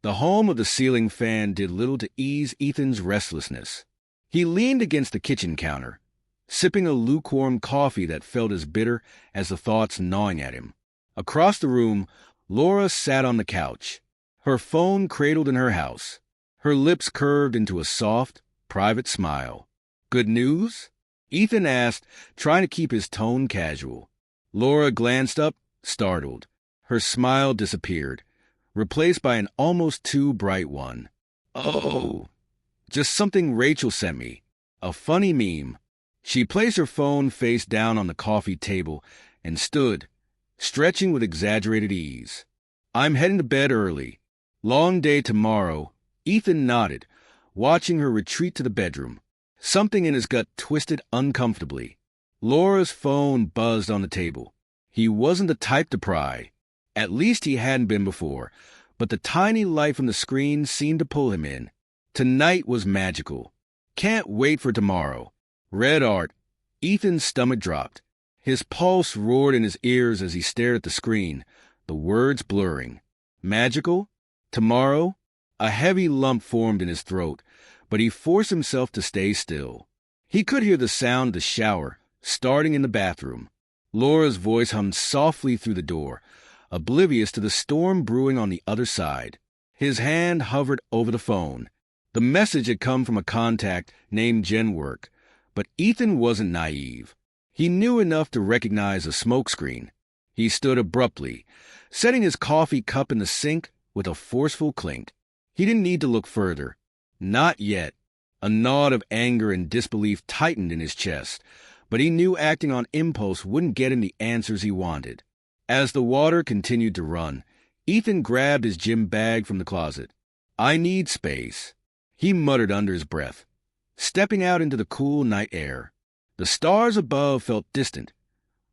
The hum of the ceiling fan did little to ease Ethan's restlessness. He leaned against the kitchen counter, sipping a lukewarm coffee that felt as bitter as the thoughts gnawing at him. Across the room, Laura sat on the couch, her phone cradled in her house, her lips curved into a soft, private smile. "Good news?" Ethan asked, trying to keep his tone casual. Laura glanced up, startled. Her smile disappeared, replaced by an almost too bright one. "Oh, just something Rachel sent me. A funny meme." She placed her phone face down on the coffee table and stood, stretching with exaggerated ease. "I'm heading to bed early. Long day tomorrow." Ethan nodded, watching her retreat to the bedroom. Something in his gut twisted uncomfortably. Laura's phone buzzed on the table. He wasn't the type to pry. At least he hadn't been before, but the tiny light from the screen seemed to pull him in. Tonight was magical. Can't wait for tomorrow. Red art. Ethan's stomach dropped. His pulse roared in his ears as he stared at the screen, the words blurring. Magical? Tomorrow? A heavy lump formed in his throat, but he forced himself to stay still. He could hear the sound of the shower, starting in the bathroom. Laura's voice hummed softly through the door, oblivious to the storm brewing on the other side. His hand hovered over the phone. The message had come from a contact named Jen Work, but Ethan wasn't naive. He knew enough to recognize a smokescreen. He stood abruptly, setting his coffee cup in the sink with a forceful clink. He didn't need to look further. Not yet. A knot of anger and disbelief tightened in his chest, but he knew acting on impulse wouldn't get him the answers he wanted. As the water continued to run, Ethan grabbed his gym bag from the closet. "I need space," he muttered under his breath, stepping out into the cool night air. The stars above felt distant,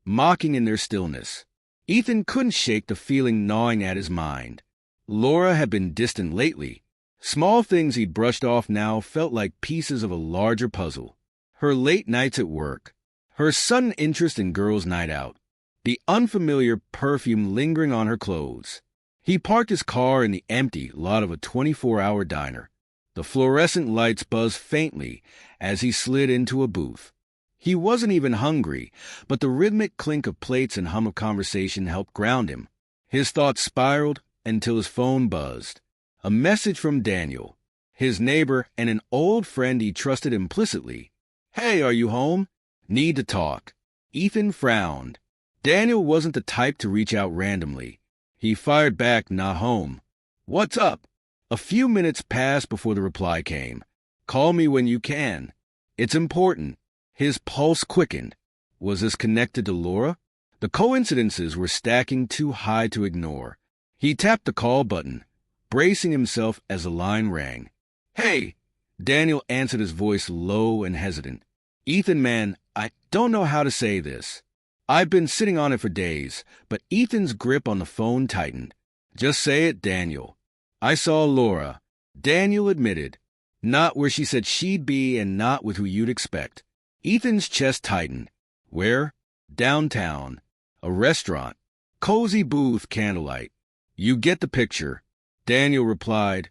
mocking in their stillness. Ethan couldn't shake the feeling gnawing at his mind. Laura had been distant lately. Small things he'd brushed off now felt like pieces of a larger puzzle. Her late nights at work, her sudden interest in girls' night out, the unfamiliar perfume lingering on her clothes. He parked his car in the empty lot of a 24-hour diner. The fluorescent lights buzzed faintly as he slid into a booth. He wasn't even hungry, but the rhythmic clink of plates and hum of conversation helped ground him. His thoughts spiraled until his phone buzzed. A message from Daniel, his neighbor and an old friend he trusted implicitly. "Hey, are you home? Need to talk." Ethan frowned. Daniel wasn't the type to reach out randomly. He fired back, "Not home." "What's up?" A few minutes passed before the reply came. "Call me when you can. It's important." His pulse quickened. Was this connected to Laura? The coincidences were stacking too high to ignore. He tapped the call button, bracing himself as the line rang. "Hey!" Daniel answered, his voice low and hesitant. "Ethan, man, I don't know how to say this. I've been sitting on it for days," but Ethan's grip on the phone tightened. "Just say it, Daniel." "I saw Laura," Daniel admitted. "Not where she said she'd be and not with who you'd expect." Ethan's chest tightened. "Where?" "Downtown. A restaurant. Cozy booth, candlelight. You get the picture," Daniel replied,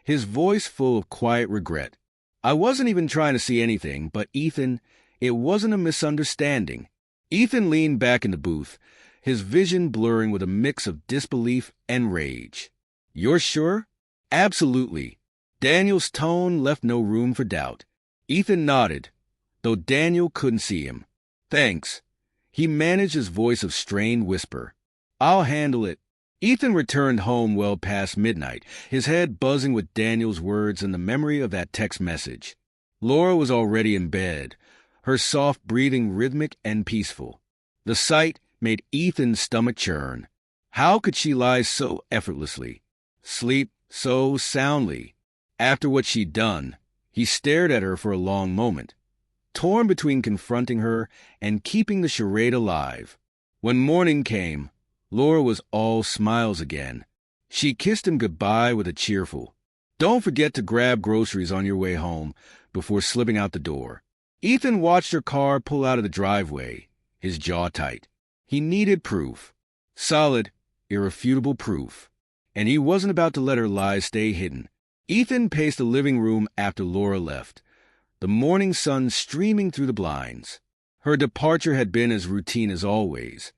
his voice full of quiet regret. "I wasn't even trying to see anything, but Ethan, it wasn't a misunderstanding." Ethan leaned back in the booth, his vision blurring with a mix of disbelief and rage. "You're sure?" "Absolutely." Daniel's tone left no room for doubt. Ethan nodded, though Daniel couldn't see him. "Thanks." He managed his voice of strained whisper. "I'll handle it." Ethan returned home well past midnight, his head buzzing with Daniel's words and the memory of that text message. Laura was already in bed, her soft breathing rhythmic and peaceful. The sight made Ethan's stomach churn. How could she lie so effortlessly, sleep so soundly? After what she'd done, he stared at her for a long moment, torn between confronting her and keeping the charade alive. When morning came, Laura was all smiles again. She kissed him goodbye with a cheerful, "Don't forget to grab groceries on your way home," before slipping out the door. Ethan watched her car pull out of the driveway, his jaw tight. He needed proof. Solid, irrefutable proof. and he wasn't about to let her lies stay hidden. Ethan paced the living room after Laura left, the morning sun streaming through the blinds. Her departure had been as routine as always,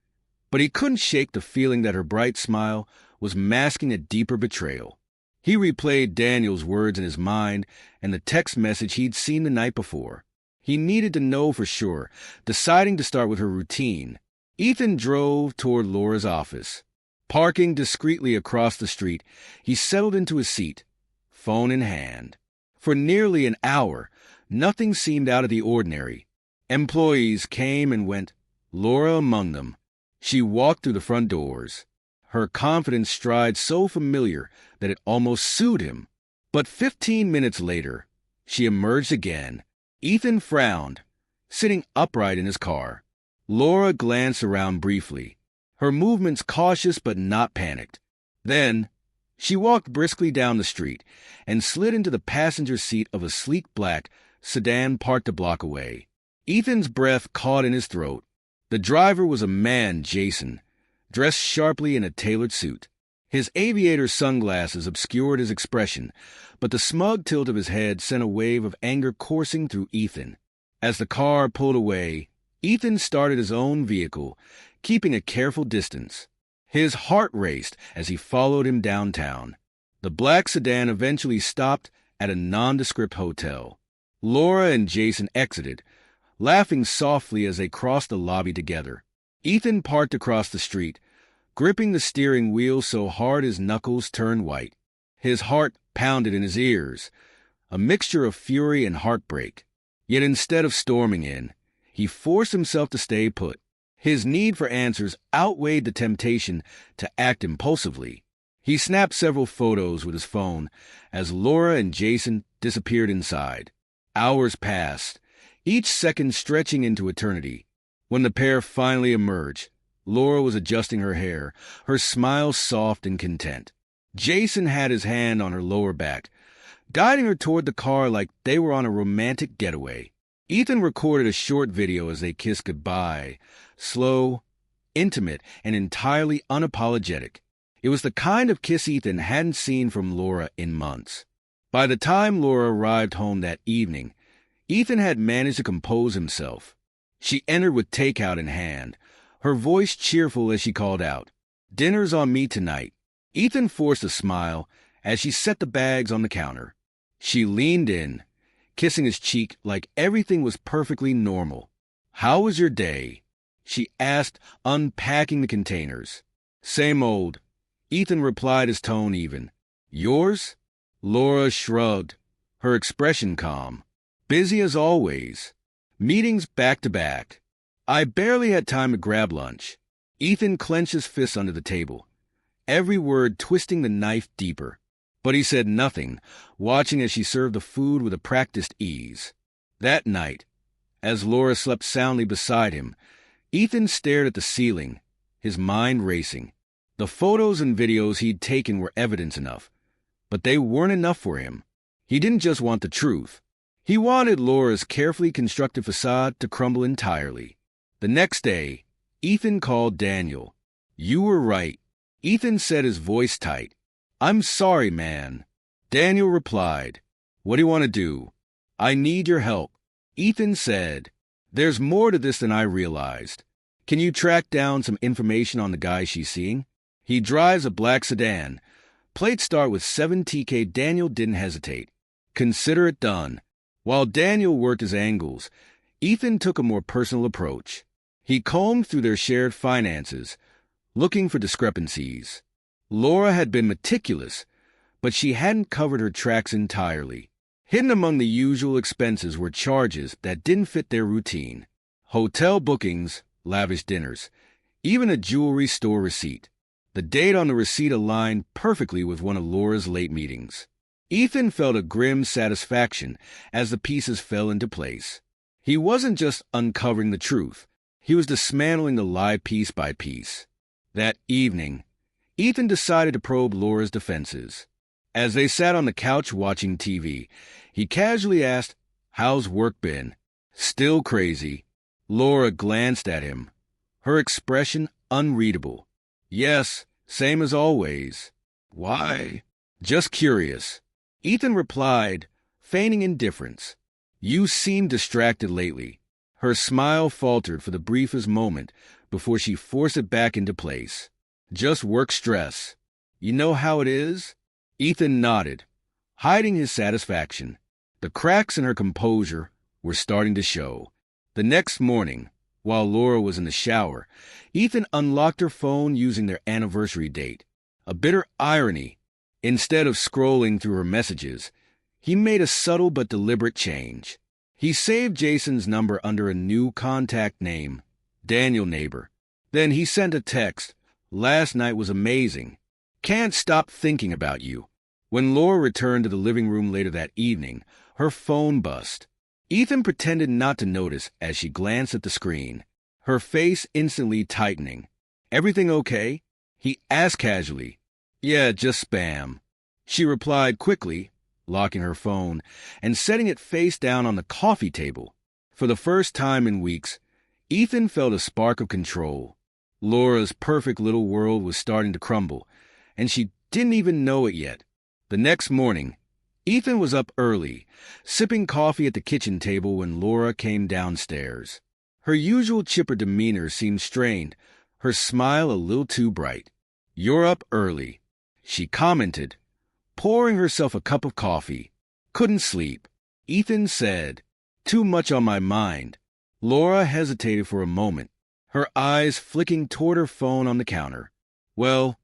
but he couldn't shake the feeling that her bright smile was masking a deeper betrayal. He replayed Daniel's words in his mind and the text message he'd seen the night before. He needed to know for sure, deciding to start with her routine. Ethan drove toward Laura's office. Parking discreetly across the street, he settled into his seat, phone in hand. For nearly an hour, nothing seemed out of the ordinary. Employees came and went, Laura among them. She walked through the front doors, her confident stride so familiar that it almost suited him. But 15 minutes later, she emerged again. Ethan frowned, sitting upright in his car. Laura glanced around briefly, her movements cautious but not panicked. Then, she walked briskly down the street and slid into the passenger seat of a sleek black sedan parked a block away. Ethan's breath caught in his throat. The driver was a man, Jason, dressed sharply in a tailored suit. His aviator sunglasses obscured his expression, but the smug tilt of his head sent a wave of anger coursing through Ethan. As the car pulled away, Ethan started his own vehicle, keeping a careful distance. His heart raced as he followed him downtown. The black sedan eventually stopped at a nondescript hotel. Laura and Jason exited, laughing softly as they crossed the lobby together. Ethan parked across the street, gripping the steering wheel so hard his knuckles turned white. His heart pounded in his ears, a mixture of fury and heartbreak. Yet instead of storming in, he forced himself to stay put. His need for answers outweighed the temptation to act impulsively. He snapped several photos with his phone as Laura and Jason disappeared inside. Hours passed, each second stretching into eternity. When the pair finally emerged, Laura was adjusting her hair, her smile soft and content. Jason had his hand on her lower back, guiding her toward the car like they were on a romantic getaway. Ethan recorded a short video as they kissed goodbye, slow, intimate, and entirely unapologetic. It was the kind of kiss Ethan hadn't seen from Laura in months. By the time Laura arrived home that evening, Ethan had managed to compose himself. She entered with takeout in hand, her voice cheerful as she called out, "Dinner's on me tonight." Ethan forced a smile as she set the bags on the counter. She leaned in, kissing his cheek like everything was perfectly normal. "How was your day?" she asked, unpacking the containers. "Same old," Ethan replied, his tone even. "Yours?" Laura shrugged, her expression calm. "Busy as always. Meetings back to back. I barely had time to grab lunch." Ethan clenched his fists under the table, every word twisting the knife deeper. But he said nothing, watching as she served the food with a practiced ease. That night, as Laura slept soundly beside him, Ethan stared at the ceiling, his mind racing. The photos and videos he'd taken were evidence enough, but they weren't enough for him. He didn't just want the truth. He wanted Laura's carefully constructed facade to crumble entirely. The next day, Ethan called Daniel. "You were right," Ethan said, his voice tight. "I'm sorry, man." Daniel replied, "What do you want to do?" "I need your help." Ethan said, "There's more to this than I realized. Can you track down some information on the guy she's seeing? He drives a black sedan. Plates start with 7TK. Daniel didn't hesitate. "Consider it done." While Daniel worked his angles, Ethan took a more personal approach. He combed through their shared finances, looking for discrepancies. Laura had been meticulous, but she hadn't covered her tracks entirely. Hidden among the usual expenses were charges that didn't fit their routine. Hotel bookings, lavish dinners, even a jewelry store receipt. The date on the receipt aligned perfectly with one of Laura's late meetings. Ethan felt a grim satisfaction as the pieces fell into place. He wasn't just uncovering the truth. He was dismantling the lie piece by piece. That evening, Ethan decided to probe Laura's defenses. As they sat on the couch watching TV, he casually asked, "How's work been?" "Still crazy." Laura glanced at him, her expression unreadable. "Yes, same as always." Why? Just curious. Ethan replied, feigning indifference. You seem distracted lately. Her smile faltered for the briefest moment before she forced it back into place. Just work stress. You know how it is? Ethan nodded, hiding his satisfaction. The cracks in her composure were starting to show. The next morning, while Laura was in the shower, Ethan unlocked her phone using their anniversary date. A bitter irony. Instead of scrolling through her messages, he made a subtle but deliberate change. He saved Jason's number under a new contact name, Daniel Neighbor. Then he sent a text. Last night was amazing. Can't stop thinking about you. When Laura returned to the living room later that evening, her phone buzzed. Ethan pretended not to notice as she glanced at the screen, her face instantly tightening. Everything okay? He asked casually. Yeah, just spam. She replied quickly, locking her phone and setting it face down on the coffee table. For the first time in weeks, Ethan felt a spark of control. Laura's perfect little world was starting to crumble, and she didn't even know it yet. The next morning, Ethan was up early, sipping coffee at the kitchen table when Laura came downstairs. Her usual chipper demeanor seemed strained, her smile a little too bright. You're up early, she commented, pouring herself a cup of coffee. Couldn't sleep. Ethan said, too much on my mind. Laura hesitated for a moment, her eyes flicking toward her phone on the counter. Well,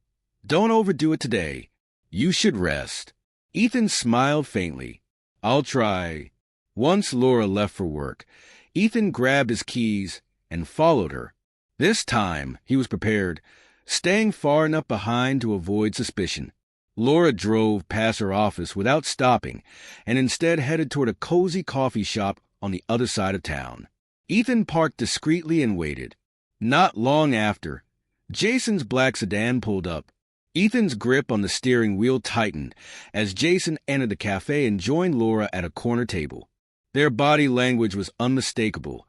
don't overdo it today. You should rest. Ethan smiled faintly. I'll try. Once Laura left for work, Ethan grabbed his keys and followed her. This time, he was prepared, staying far enough behind to avoid suspicion. Laura drove past her office without stopping and instead headed toward a cozy coffee shop on the other side of town. Ethan parked discreetly and waited. Not long after, Jason's black sedan pulled up. Ethan's grip on the steering wheel tightened as Jason entered the cafe and joined Laura at a corner table. Their body language was unmistakable,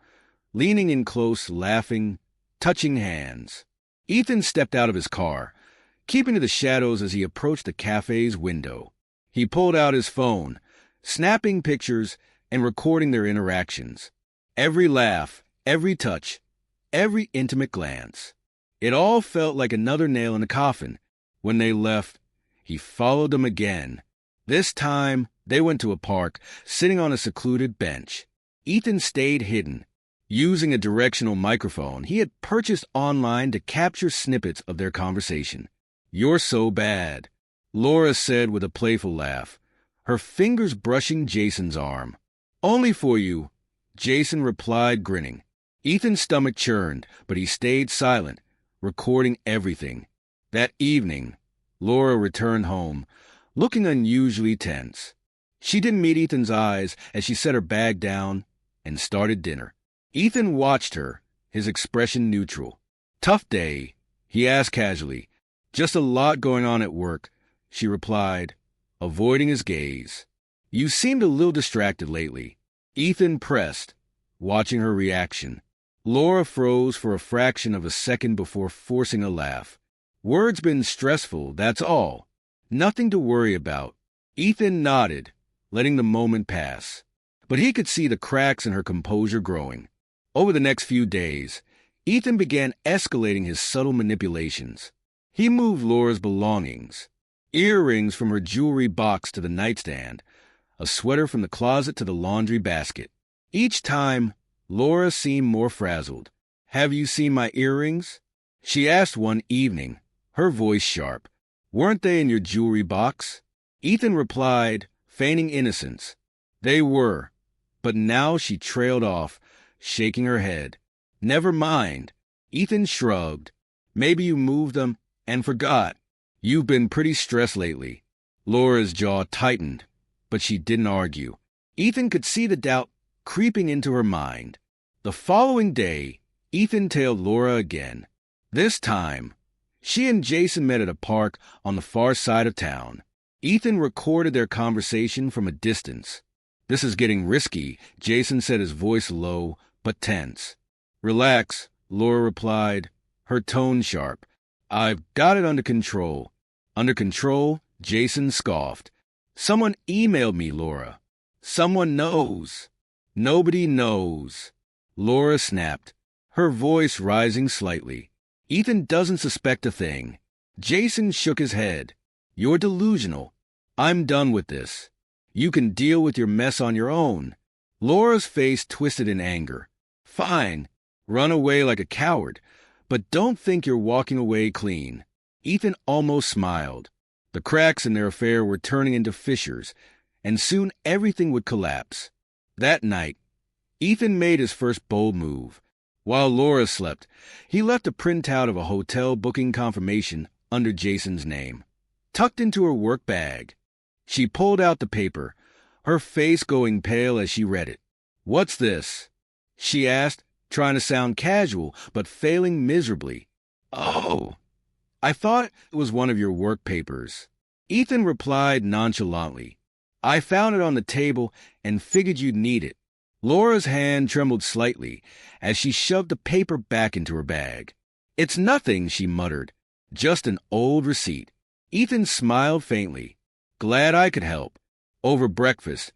leaning in close, laughing, touching hands. Ethan stepped out of his car, keeping to the shadows as he approached the cafe's window. He pulled out his phone, snapping pictures and recording their interactions. Every laugh, every touch, every intimate glance. It all felt like another nail in the coffin. When they left, he followed them again. This time, they went to a park, sitting on a secluded bench. Ethan stayed hidden, using a directional microphone he had purchased online to capture snippets of their conversation. You're so bad, Laura said with a playful laugh, her fingers brushing Jason's arm. Only for you, Jason replied, grinning. Ethan's stomach churned, but he stayed silent, recording everything. That evening, Laura returned home, looking unusually tense. She didn't meet Ethan's eyes as she set her bag down and started dinner. Ethan watched her, his expression neutral. Tough day, he asked casually. Just a lot going on at work, she replied, avoiding his gaze. You seemed a little distracted lately. Ethan pressed, watching her reaction. Laura froze for a fraction of a second before forcing a laugh. Work's been stressful, that's all. Nothing to worry about. Ethan nodded, letting the moment pass. But he could see the cracks in her composure growing. Over the next few days, Ethan began escalating his subtle manipulations. He moved Laura's belongings, earrings from her jewelry box to the nightstand, a sweater from the closet to the laundry basket. Each time, Laura seemed more frazzled. Have you seen my earrings? She asked one evening, her voice sharp. Weren't they in your jewelry box? Ethan replied, feigning innocence. They were, but now she trailed off, shaking her head. Never mind. Ethan shrugged. Maybe you moved them and forgot. You've been pretty stressed lately. Laura's jaw tightened, but she didn't argue. Ethan could see the doubt creeping into her mind. The following day, Ethan tailed Laura again. This time, she and Jason met at a park on the far side of town. Ethan recorded their conversation from a distance. This is getting risky, Jason said, his voice low but tense. Relax, Laura replied, her tone sharp. I've got it under control. Under control, Jason scoffed. Someone emailed me, Laura. Someone knows. Nobody knows. Laura snapped, her voice rising slightly. Ethan doesn't suspect a thing. Jason shook his head. You're delusional. I'm done with this. You can deal with your mess on your own. Laura's face twisted in anger. Fine. Run away like a coward. But don't think you're walking away clean. Ethan almost smiled. The cracks in their affair were turning into fissures, and soon everything would collapse. That night, Ethan made his first bold move. While Laura slept, he left a printout of a hotel booking confirmation under Jason's name, tucked into her work bag. She pulled out the paper, her face going pale as she read it. "What's this?" she asked, trying to sound casual, but failing miserably. "Oh, I thought it was one of your work papers." Ethan replied nonchalantly. "I found it on the table and figured you'd need it." Laura's hand trembled slightly as she shoved the paper back into her bag. "It's nothing," she muttered. "Just an old receipt." Ethan smiled faintly. "Glad I could help." Over breakfast,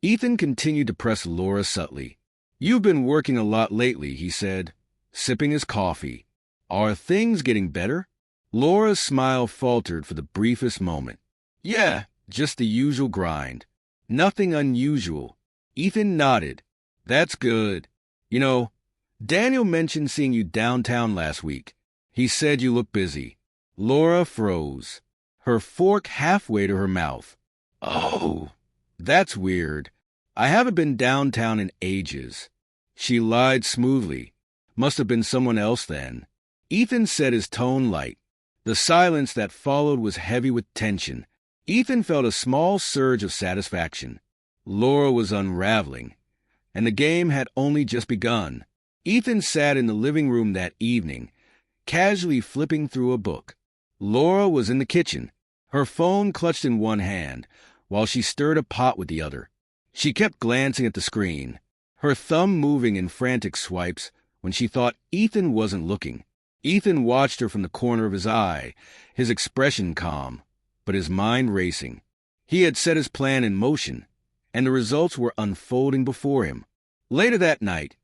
Ethan continued to press Laura subtly. "You've been working a lot lately," he said, sipping his coffee. "Are things getting better?" Laura's smile faltered for the briefest moment. "Yeah, just the usual grind. Nothing unusual." Ethan nodded. "That's good. You know, Daniel mentioned seeing you downtown last week. He said you look busy." Laura froze, her fork halfway to her mouth. "Oh, that's weird. I haven't been downtown in ages." She lied smoothly. "Must have been someone else then." Ethan set his tone light. The silence that followed was heavy with tension. Ethan felt a small surge of satisfaction. Laura was unraveling, and the game had only just begun. Ethan sat in the living room that evening, casually flipping through a book. Laura was in the kitchen, her phone clutched in one hand, while she stirred a pot with the other. She kept glancing at the screen, her thumb moving in frantic swipes when she thought Ethan wasn't looking. Ethan watched her from the corner of his eye, his expression calm, but his mind racing. He had set his plan in motion, and the results were unfolding before him. Later that night,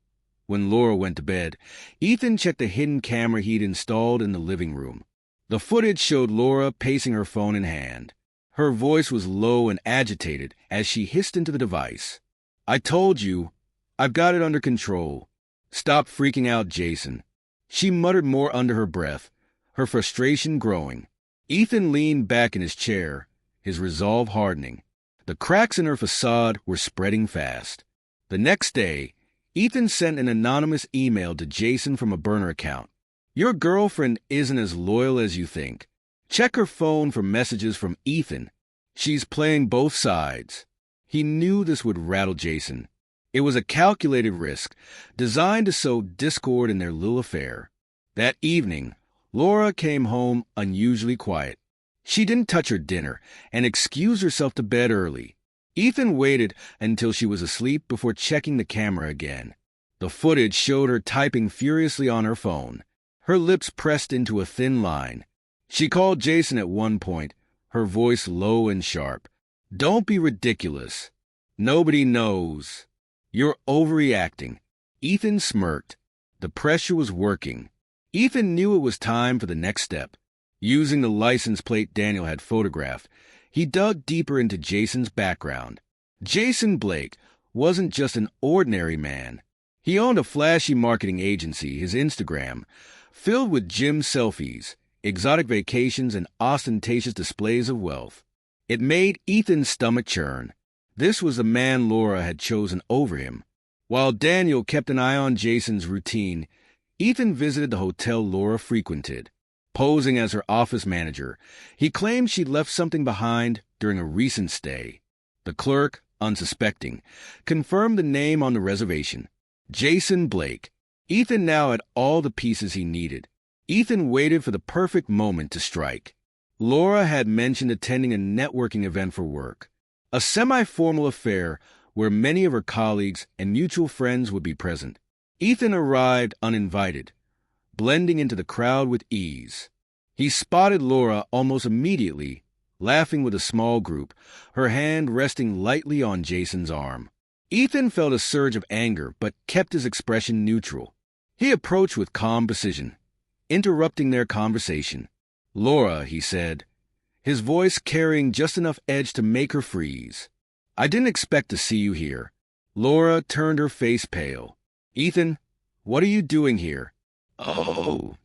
when Laura went to bed, Ethan checked the hidden camera he'd installed in the living room. The footage showed Laura pacing her phone in hand. Her voice was low and agitated as she hissed into the device. "I told you, I've got it under control. Stop freaking out, Jason." She muttered more under her breath, her frustration growing. Ethan leaned back in his chair, his resolve hardening. The cracks in her facade were spreading fast. The next day, Ethan sent an anonymous email to Jason from a burner account. "Your girlfriend isn't as loyal as you think. Check her phone for messages from Ethan. She's playing both sides." He knew this would rattle Jason. It was a calculated risk, designed to sow discord in their little affair. That evening, Laura came home unusually quiet. She didn't touch her dinner and excused herself to bed early. Ethan waited until she was asleep before checking the camera again. The footage showed her typing furiously on her phone, her lips pressed into a thin line. She called Jason at one point, her voice low and sharp. "Don't be ridiculous. Nobody knows. You're overreacting." Ethan smirked. The pressure was working. Ethan knew it was time for the next step. Using the license plate Daniel had photographed, he dug deeper into Jason's background. Jason Blake wasn't just an ordinary man. He owned a flashy marketing agency, his Instagram, filled with gym selfies, exotic vacations, and ostentatious displays of wealth. It made Ethan's stomach churn. This was the man Laura had chosen over him. While Daniel kept an eye on Jason's routine, Ethan visited the hotel Laura frequented. Posing as her office manager, he claimed she'd left something behind during a recent stay. The clerk, unsuspecting, confirmed the name on the reservation. Jason Blake. Ethan now had all the pieces he needed. Ethan waited for the perfect moment to strike. Laura had mentioned attending a networking event for work, a semi-formal affair where many of her colleagues and mutual friends would be present. Ethan arrived uninvited, blending into the crowd with ease. He spotted Laura almost immediately, laughing with a small group, her hand resting lightly on Jason's arm. Ethan felt a surge of anger, but kept his expression neutral. He approached with calm precision, interrupting their conversation. "Laura," he said, his voice carrying just enough edge to make her freeze. "I didn't expect to see you here." Laura turned her face pale. "Ethan, what are you doing here?" "Oh,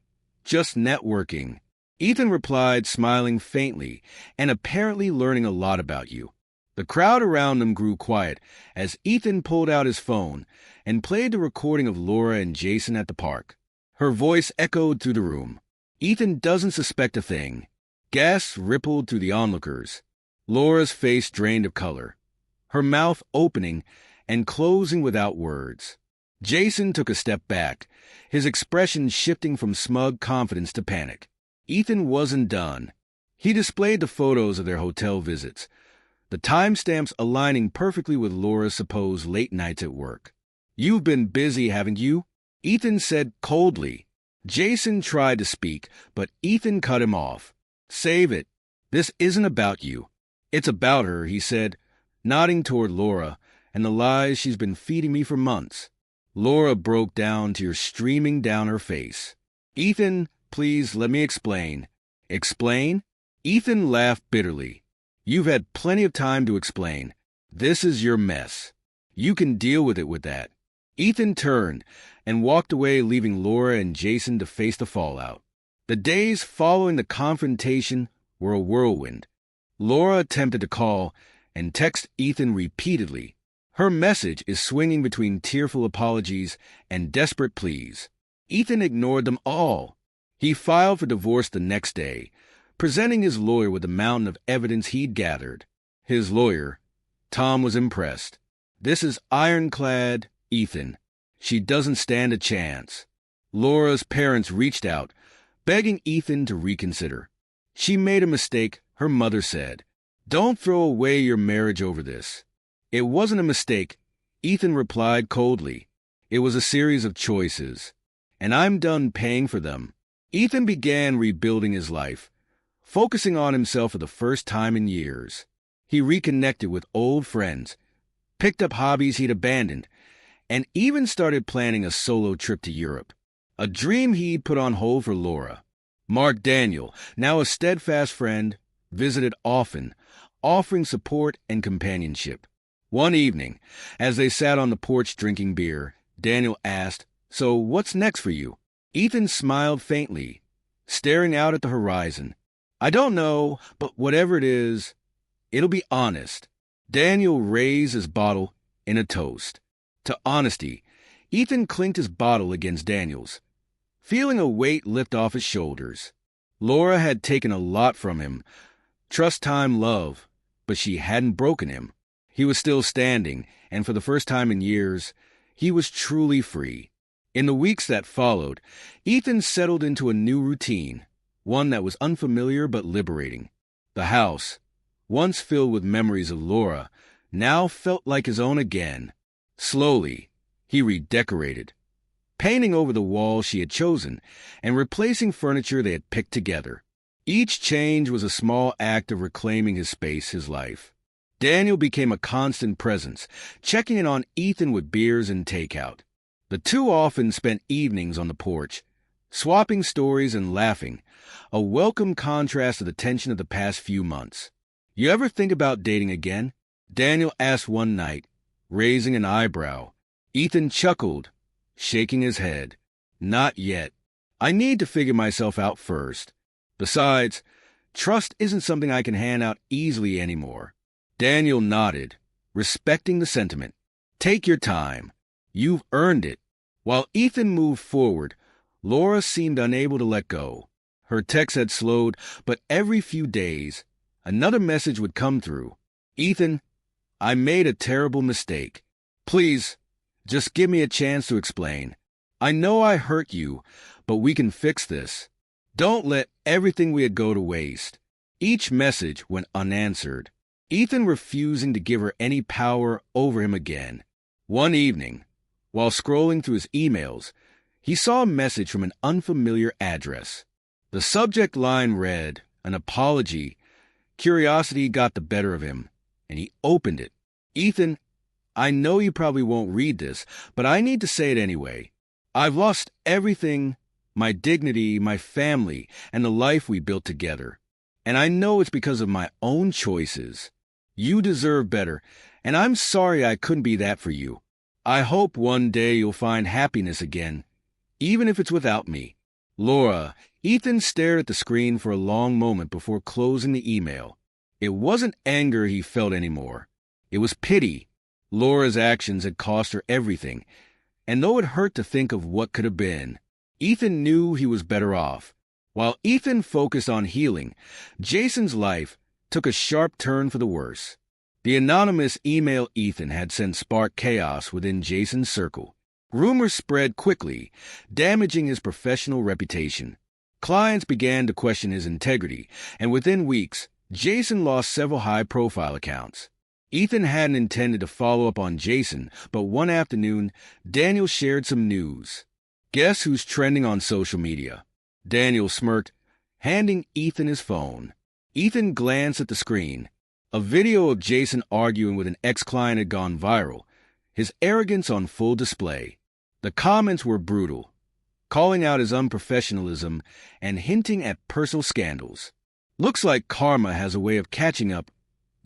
just networking." Ethan replied, smiling faintly and apparently learning a lot about you. The crowd around them grew quiet as Ethan pulled out his phone and played the recording of Laura and Jason at the park. Her voice echoed through the room. "Ethan doesn't suspect a thing." Gasps rippled through the onlookers. Laura's face drained of color, her mouth opening and closing without words. Jason took a step back, his expression shifting from smug confidence to panic. Ethan wasn't done. He displayed the photos of their hotel visits, the timestamps aligning perfectly with Laura's supposed late nights at work. "You've been busy, haven't you?" Ethan said coldly. Jason tried to speak, but Ethan cut him off. "Save it. This isn't about you. It's about her," he said, nodding toward Laura and the lies she's been feeding me for months. Laura broke down, tears streaming down her face. "Ethan, please let me explain." "Explain?" Ethan laughed bitterly. "You've had plenty of time to explain. This is your mess. You can deal with it with that." Ethan turned and walked away, leaving Laura and Jason to face the fallout. The days following the confrontation were a whirlwind. Laura attempted to call and text Ethan repeatedly. Her message is swinging between tearful apologies and desperate pleas. Ethan ignored them all. He filed for divorce the next day, presenting his lawyer with a mountain of evidence he'd gathered. His lawyer, Tom, was impressed. "This is ironclad, Ethan. She doesn't stand a chance." Laura's parents reached out, begging Ethan to reconsider. "She made a mistake," her mother said. "Don't throw away your marriage over this." "It wasn't a mistake," Ethan replied coldly. "It was a series of choices, and I'm done paying for them." Ethan began rebuilding his life, focusing on himself for the first time in years. He reconnected with old friends, picked up hobbies he'd abandoned, and even started planning a solo trip to Europe, a dream he'd put on hold for Laura. Mark Daniel, now a steadfast friend, visited often, offering support and companionship. One evening, as they sat on the porch drinking beer, Daniel asked, "So what's next for you?" Ethan smiled faintly, staring out at the horizon. "I don't know, but whatever it is, it'll be honest." Daniel raised his bottle in a toast. To honesty, Ethan clinked his bottle against Daniel's, feeling a weight lift off his shoulders. Laura had taken a lot from him, trust, time, love, but she hadn't broken him. He was still standing, and for the first time in years, he was truly free. In the weeks that followed, Ethan settled into a new routine, one that was unfamiliar but liberating. The house, once filled with memories of Laura, now felt like his own again. Slowly, he redecorated, painting over the walls she had chosen and replacing furniture they had picked together. Each change was a small act of reclaiming his space, his life. Daniel became a constant presence, checking in on Ethan with beers and takeout. The two often spent evenings on the porch, swapping stories and laughing, a welcome contrast to the tension of the past few months. "You ever think about dating again?" Daniel asked one night, raising an eyebrow. Ethan chuckled, shaking his head. "Not yet. I need to figure myself out first. Besides, trust isn't something I can hand out easily anymore." Daniel nodded, respecting the sentiment. "Take your time. You've earned it." While Ethan moved forward, Laura seemed unable to let go. Her texts had slowed, but every few days, another message would come through. "Ethan, I made a terrible mistake. Please, just give me a chance to explain. I know I hurt you, but we can fix this. Don't let everything we had go to waste." Each message went unanswered, Ethan refusing to give her any power over him again. One evening, while scrolling through his emails, he saw a message from an unfamiliar address. The subject line read, "An apology." Curiosity got the better of him, and he opened it. "Ethan, I know you probably won't read this, but I need to say it anyway. I've lost everything, my dignity, my family, and the life we built together. And I know it's because of my own choices. You deserve better, and I'm sorry I couldn't be that for you. I hope one day you'll find happiness again, even if it's without me. Laura." Ethan stared at the screen for a long moment before closing the email. It wasn't anger he felt anymore. It was pity. Laura's actions had cost her everything, and though it hurt to think of what could have been, Ethan knew he was better off. While Ethan focused on healing, Jason's life took a sharp turn for the worse. The anonymous email Ethan had sent sparked chaos within Jason's circle. Rumors spread quickly, damaging his professional reputation. Clients began to question his integrity, and within weeks, Jason lost several high-profile accounts. Ethan hadn't intended to follow up on Jason, but one afternoon, Daniel shared some news. "Guess who's trending on social media?" Daniel smirked, handing Ethan his phone. Ethan glanced at the screen. A video of Jason arguing with an ex-client had gone viral, his arrogance on full display. The comments were brutal, calling out his unprofessionalism and hinting at personal scandals. "Looks like karma has a way of catching up,"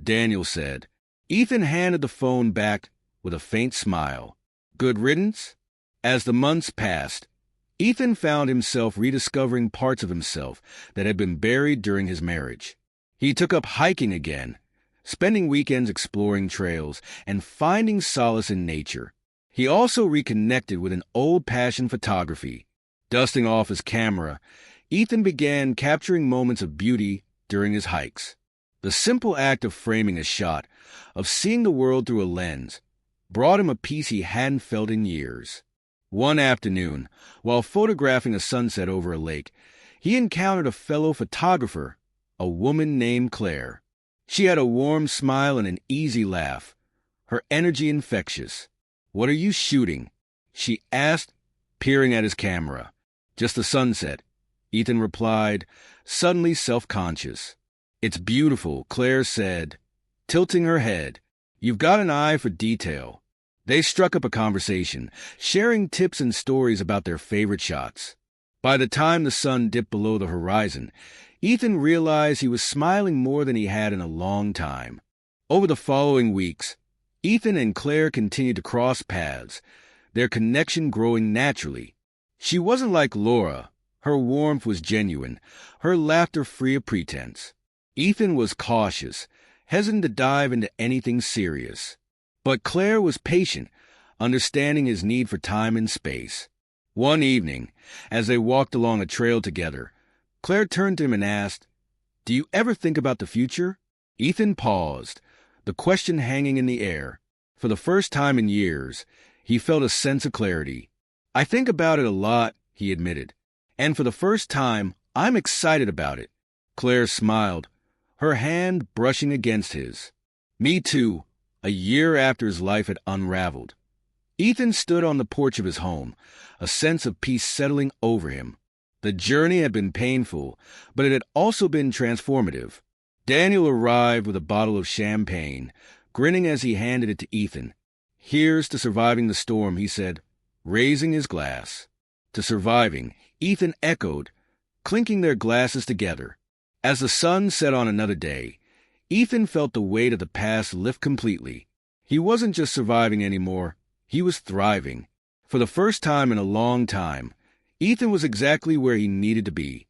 Daniel said. Ethan handed the phone back with a faint smile. "Good riddance?" As the months passed, Ethan found himself rediscovering parts of himself that had been buried during his marriage. He took up hiking again, spending weekends exploring trails and finding solace in nature. He also reconnected with an old passion, photography. Dusting off his camera, Ethan began capturing moments of beauty during his hikes. The simple act of framing a shot, of seeing the world through a lens, brought him a peace he hadn't felt in years. One afternoon, while photographing a sunset over a lake, he encountered a fellow photographer, a woman named Claire. She had a warm smile and an easy laugh, her energy infectious. "What are you shooting?" she asked, peering at his camera. "Just the sunset," Ethan replied, suddenly self-conscious. "It's beautiful," Claire said, tilting her head. "You've got an eye for detail." They struck up a conversation, sharing tips and stories about their favorite shots. By the time the sun dipped below the horizon, Ethan realized he was smiling more than he had in a long time. Over the following weeks, Ethan and Claire continued to cross paths, their connection growing naturally. She wasn't like Laura. Her warmth was genuine, her laughter free of pretense. Ethan was cautious, hesitant to dive into anything serious. But Claire was patient, understanding his need for time and space. One evening, as they walked along a trail together, Claire turned to him and asked, "Do you ever think about the future?" Ethan paused, the question hanging in the air. For the first time in years, he felt a sense of clarity. "I think about it a lot," he admitted. "And for the first time, I'm excited about it." Claire smiled, her hand brushing against his. "Me too," a year after his life had unraveled. Ethan stood on the porch of his home, a sense of peace settling over him. The journey had been painful, but it had also been transformative. Daniel arrived with a bottle of champagne, grinning as he handed it to Ethan. "Here's to surviving the storm," he said, raising his glass. "To surviving," Ethan echoed, clinking their glasses together. As the sun set on another day, Ethan felt the weight of the past lift completely. He wasn't just surviving anymore, he was thriving. For the first time in a long time, Ethan was exactly where he needed to be.